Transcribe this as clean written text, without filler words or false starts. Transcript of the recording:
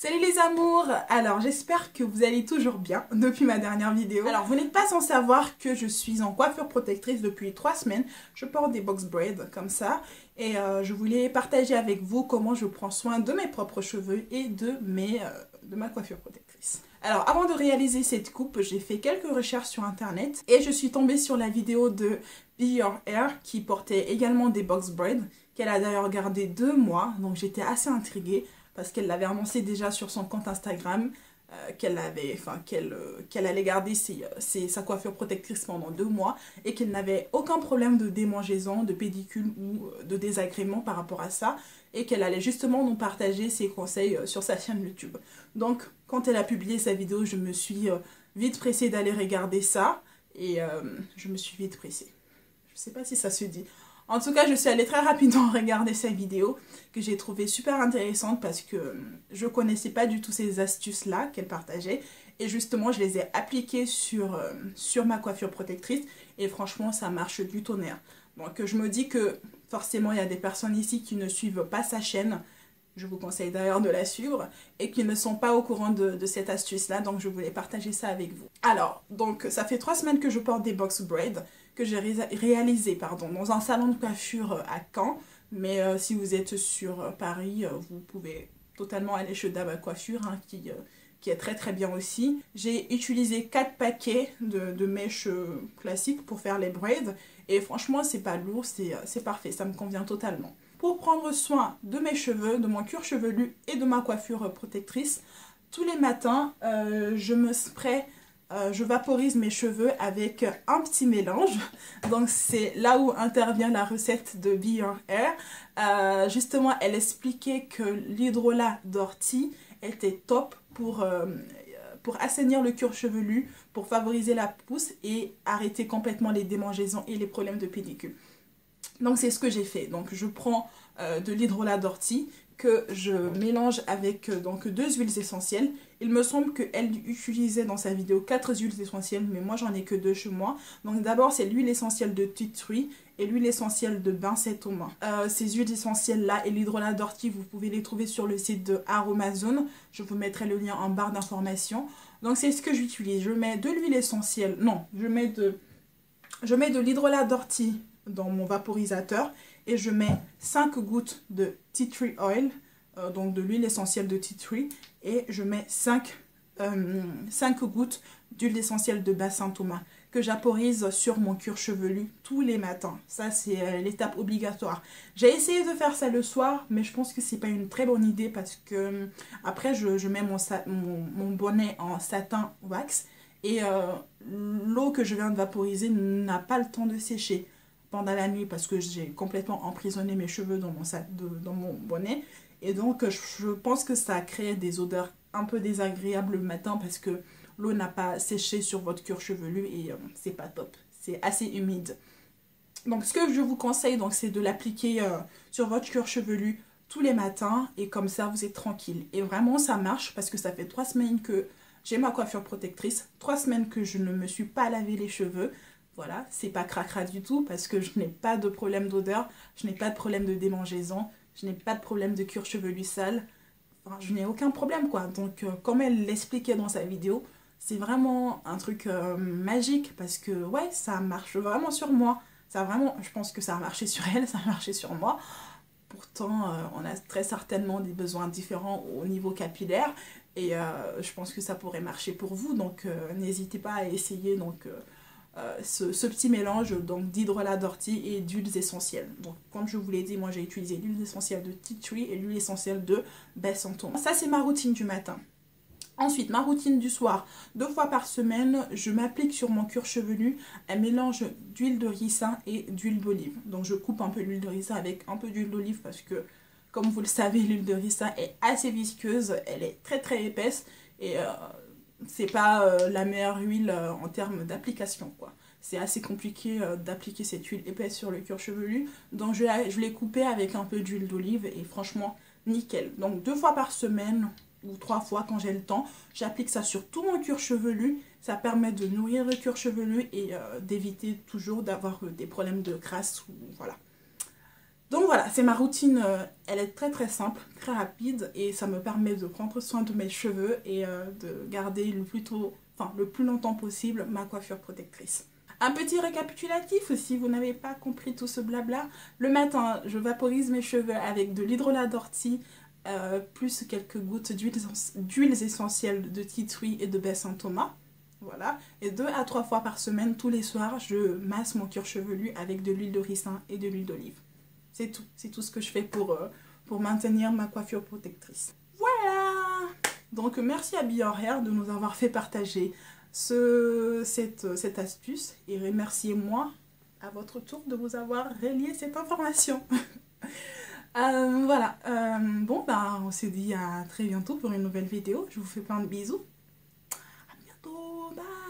Salut les amours! Alors j'espère que vous allez toujours bien depuis ma dernière vidéo. Alors vous n'êtes pas sans savoir que je suis en coiffure protectrice depuis 3 semaines. Je porte des box braids comme ça et je voulais partager avec vous comment je prends soin de mes propres cheveux et de ma coiffure protectrice. Alors avant de réaliser cette coupe, j'ai fait quelques recherches sur internet et je suis tombée sur la vidéo de Be Your Hair qui portait également des box braids qu'elle a d'ailleurs gardé 2 mois, donc j'étais assez intriguée parce qu'elle l'avait annoncé déjà sur son compte Instagram qu'elle allait garder sa coiffure protectrice pendant 2 mois et qu'elle n'avait aucun problème de démangeaison, de pédicule ou de désagrément par rapport à ça et qu'elle allait justement nous partager ses conseils sur sa chaîne YouTube. Donc quand elle a publié sa vidéo, je me suis vite pressée d'aller regarder ça et je me suis vite pressée. Je sais pas si ça se dit. En tout cas, je suis allée très rapidement regarder sa vidéo que j'ai trouvée super intéressante parce que je connaissais pas du tout ces astuces-là qu'elle partageait. Et justement, je les ai appliquées sur ma coiffure protectrice et franchement, ça marche du tonnerre. Donc, je me dis que forcément, il y a des personnes ici qui ne suivent pas sa chaîne. Je vous conseille d'ailleurs de la suivre et qui ne sont pas au courant de cette astuce-là. Donc, je voulais partager ça avec vous. Alors, donc, ça fait 3 semaines que je porte des box braids que j'ai réalisé dans un salon de coiffure à Caen. Mais si vous êtes sur Paris, vous pouvez totalement aller chez Daba Coiffure qui est très très bien aussi. J'ai utilisé 4 paquets de mèches classiques pour faire les braids. Et franchement, c'est pas lourd, c'est parfait, ça me convient totalement. Pour prendre soin de mes cheveux, de mon cuir chevelu et de ma coiffure protectrice, tous les matins, je vaporise mes cheveux avec un petit mélange. Donc c'est là où intervient la recette de Be Your Hair. Justement, elle expliquait que l'hydrolat d'ortie était top pour assainir le cuir chevelu, pour favoriser la pousse et arrêter complètement les démangeaisons et les problèmes de pédicule. Donc c'est ce que j'ai fait. Donc je prends de l'hydrolat d'ortie que je mélange avec 2 huiles essentielles. Il me semble qu'elle utilisait dans sa vidéo 4 huiles essentielles, mais moi j'en ai que 2 chez moi. Donc d'abord c'est l'huile essentielle de tea tree et l'huile essentielle de bain Thomas. Ces huiles essentielles là et l'hydrolat d'ortie, vous pouvez les trouver sur le site de Aromazone. Je vous mettrai le lien en barre d'informations. Donc c'est ce que j'utilise. Je mets de l'huile essentielle, non, je mets de l'hydrolat d'ortie dans mon vaporisateur et je mets 5 gouttes de tea tree oil, donc de l'huile essentielle de tea tree, et je mets 5 gouttes d'huile essentielle de bassin Thomas que j'aporise sur mon cuir chevelu tous les matins. Ça c'est l'étape obligatoire. J'ai essayé de faire ça le soir, mais je pense que c'est pas une très bonne idée parce que après je mets mon bonnet en satin wax et l'eau que je viens de vaporiser n'a pas le temps de sécher pendant la nuit parce que j'ai complètement emprisonné mes cheveux dans mon bonnet. Et donc, je pense que ça a créé des odeurs un peu désagréables le matin parce que l'eau n'a pas séché sur votre cuir chevelu et c'est pas top. C'est assez humide. Donc, ce que je vous conseille, c'est de l'appliquer sur votre cuir chevelu tous les matins et comme ça, vous êtes tranquille. Et vraiment, ça marche parce que ça fait 3 semaines que j'ai ma coiffure protectrice, 3 semaines que je ne me suis pas lavé les cheveux. Voilà, c'est pas cracra du tout parce que je n'ai pas de problème d'odeur, je n'ai pas de problème de démangeaison, je n'ai pas de problème de cuir chevelu sale. Enfin, je n'ai aucun problème quoi. Donc, comme elle l'expliquait dans sa vidéo, c'est vraiment un truc magique parce que ouais, ça marche vraiment sur moi. Je pense que ça a marché sur elle, ça a marché sur moi. Pourtant, on a très certainement des besoins différents au niveau capillaire et je pense que ça pourrait marcher pour vous. Donc, n'hésitez pas à essayer ce petit mélange d'hydrolat d'ortie et d'huiles essentielles. Donc comme je vous l'ai dit, moi j'ai utilisé l'huile essentielle de tea tree et l'huile essentielle de bassin Thomas. Ça c'est ma routine du matin. Ensuite, ma routine du soir, 2 fois par semaine, je m'applique sur mon cuir chevelu un mélange d'huile de ricin et d'huile d'olive. Donc je coupe un peu l'huile de ricin avec un peu d'huile d'olive parce que, comme vous le savez, l'huile de ricin est assez visqueuse, elle est très très épaisse et c'est pas la meilleure huile en termes d'application quoi. C'est assez compliqué d'appliquer cette huile épaisse sur le cuir chevelu. Donc je l'ai coupée avec un peu d'huile d'olive et franchement nickel. Donc 2 fois par semaine ou 3 fois quand j'ai le temps, j'applique ça sur tout mon cuir chevelu. Ça permet de nourrir le cuir chevelu et d'éviter toujours d'avoir des problèmes de crasse ou voilà. Donc voilà, c'est ma routine, elle est très simple, très rapide et ça me permet de prendre soin de mes cheveux et de garder le plus longtemps possible ma coiffure protectrice. Un petit récapitulatif, si vous n'avez pas compris tout ce blabla, le matin, je vaporise mes cheveux avec de l'hydrolat d'ortie, plus quelques gouttes d'huiles essentielles de tea tree et de baie Saint-Thomas. Voilà. Et 2 à 3 fois par semaine, tous les soirs, je masse mon cuir chevelu avec de l'huile de ricin et de l'huile d'olive. C'est tout ce que je fais pour maintenir ma coiffure protectrice. Voilà! Donc merci à Be Your Hair de nous avoir fait partager cette astuce et remerciez-moi à votre tour de vous avoir relié cette information. Voilà, bon ben on se dit à très bientôt pour une nouvelle vidéo. Je vous fais plein de bisous. À bientôt, bye!